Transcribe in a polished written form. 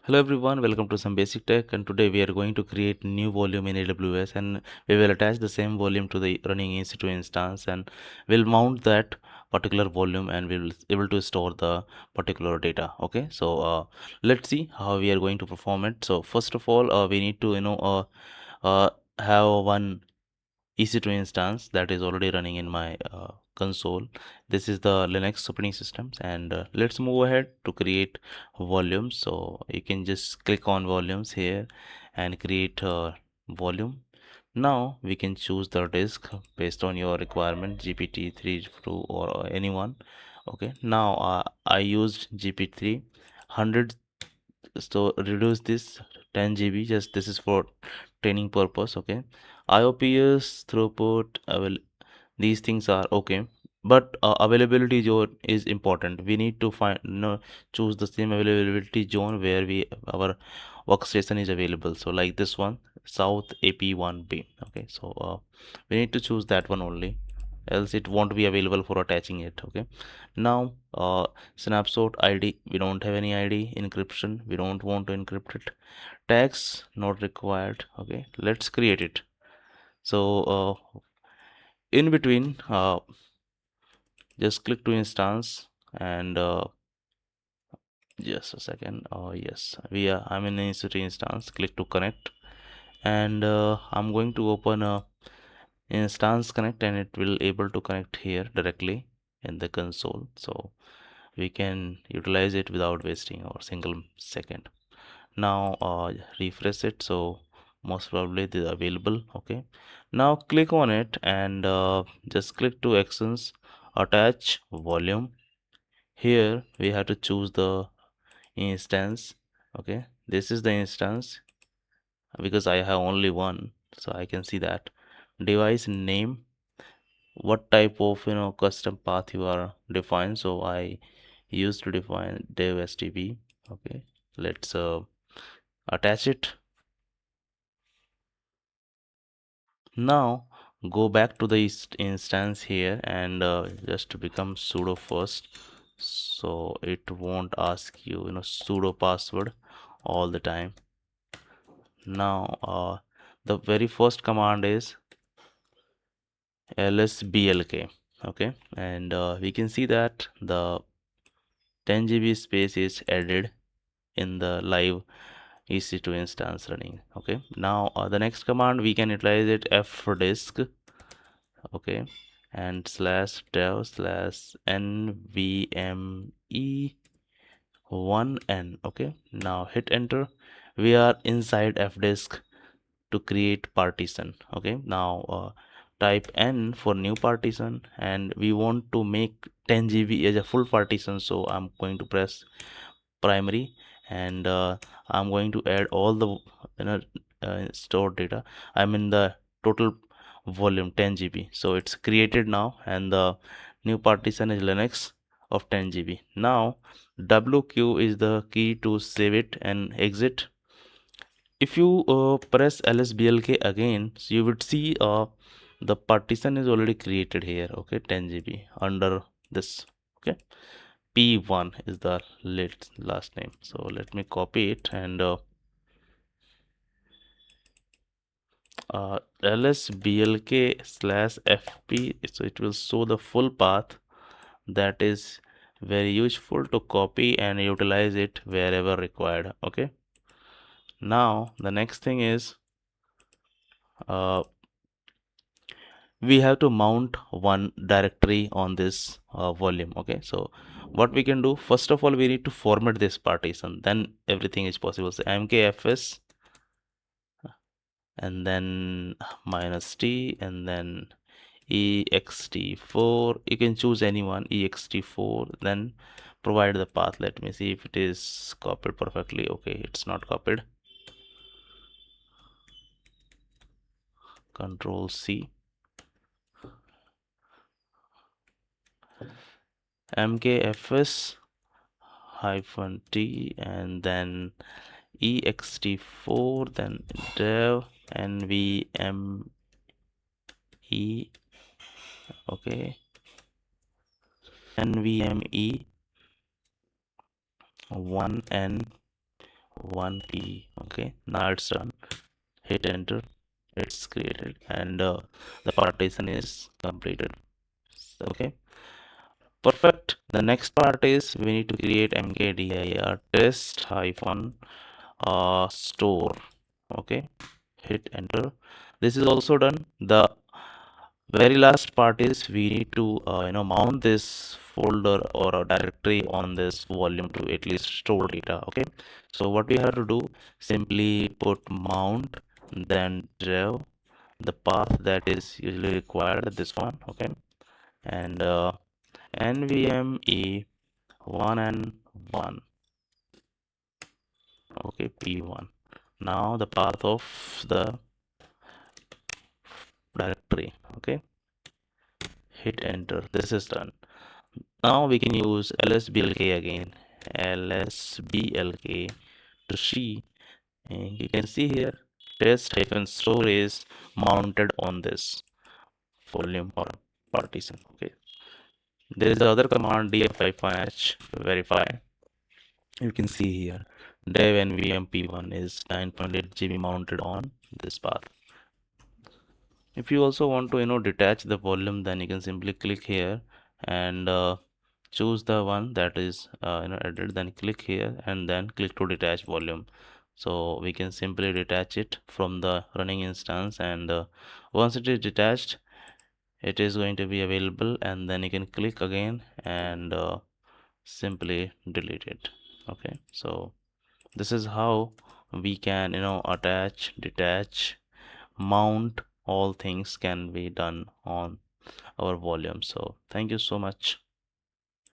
Hello everyone, welcome to some basic tech, and today we are going to create new volume in AWS, and we will attach the same volume to the running EC2 instance, and we'll mount that particular volume and we will able to store the particular data. Okay, so let's see how we are going to perform it. So first of all, we need to have one EC2 instance that is already running in my console. This is the Linux operating systems, and let's move ahead to create volumes. So you can just click on volumes here and create a volume. Now we can choose the disk based on your requirement, GPT-3, 2, or anyone. Okay, now I used GPT-3 100, so reduce this 10 GB. Just this is for training purpose. Okay, IOPS throughput these things are okay, but availability zone is important. We need to find choose the same availability zone where we our workstation is available. So like this one, South AP1B. Okay, so we need to choose that one only, else it won't be available for attaching it. Okay, now snapshot ID, we don't have any ID. Encryption, we don't want to encrypt it. Tags not required. Okay, let's create it. So in between, just click to instance, and just a second. Yes, I'm in the city instance. Click to connect, and I'm going to open a instance connect, and it will able to connect here directly in the console, so we can utilize it without wasting our single second. Now refresh it, so most probably it is available. Okay, now click on it, and just click to actions, attach volume. Here we have to choose the instance. Okay, this is the instance because I have only one, so I can see that. Device name, what type of custom path you are defined. So I used to define dev stb. Okay, let's attach it. Now go back to the instance here, and just become sudo first, so it won't ask you sudo password all the time. Now the very first command is lsblk. Okay, and we can see that the 10 GB space is added in the live EC2 instance running. Okay, now the next command we can utilize it, fdisk. Okay, and slash dev slash nvme1n. Okay, now hit enter. We are inside fdisk to create partition. Okay, now type n for new partition, and we want to make 10 GB as a full partition, so I'm going to press primary, and I'm going to add all the stored data. I'm in the total volume 10 GB, so it's created now, and the new partition is Linux of 10 GB. Now WQ is the key to save it and exit. If you press lsblk again, so you would see the partition is already created here. Okay, 10 GB under this. Okay, P1 is the last name, so let me copy it, and lsblk slash fp, so it will show the full path. That is very useful to copy and utilize it wherever required. Okay, now the next thing is we have to mount one directory on this volume. Okay, so what we can do, first of all, we need to format this partition, then everything is possible. So mkfs, and then -t, and then ext4. You can choose anyone, ext4, then provide the path. Let me see if it is copied perfectly. Okay, it's not copied. Control C, mkfs -t, and then ext4, then dev nvme. Okay, nvme 1n 1p. Okay, now it's done. Hit enter. It's created, and the partition is completed. Okay, perfect. The next part is we need to create mkdir test hyphen store. Okay, hit enter. This is also done. The very last part is we need to mount this folder or a directory on this volume to at least store data. Okay, so what we have to do, simply put mount, then dev the path that is usually required, this one. Okay, and nvme 1 and 1. Okay, p1. Now the path of the directory. Okay, hit enter. This is done. Now we can use lsblk again, lsblk, to see, and you can see here test hyphen store is mounted on this volume or partition. Okay, there is another command df-h verify. You can see here dev nvmp1 is 9.8 GB mounted on this path. If you also want to detach the volume, then you can simply click here and choose the one that is added, then click here and then click to detach volume. So we can simply detach it from the running instance, and once it is detached, it is going to be available, and then you can click again and simply delete it. Okay, so this is how we can attach, detach, mount, all things can be done on our volume. So thank you so much.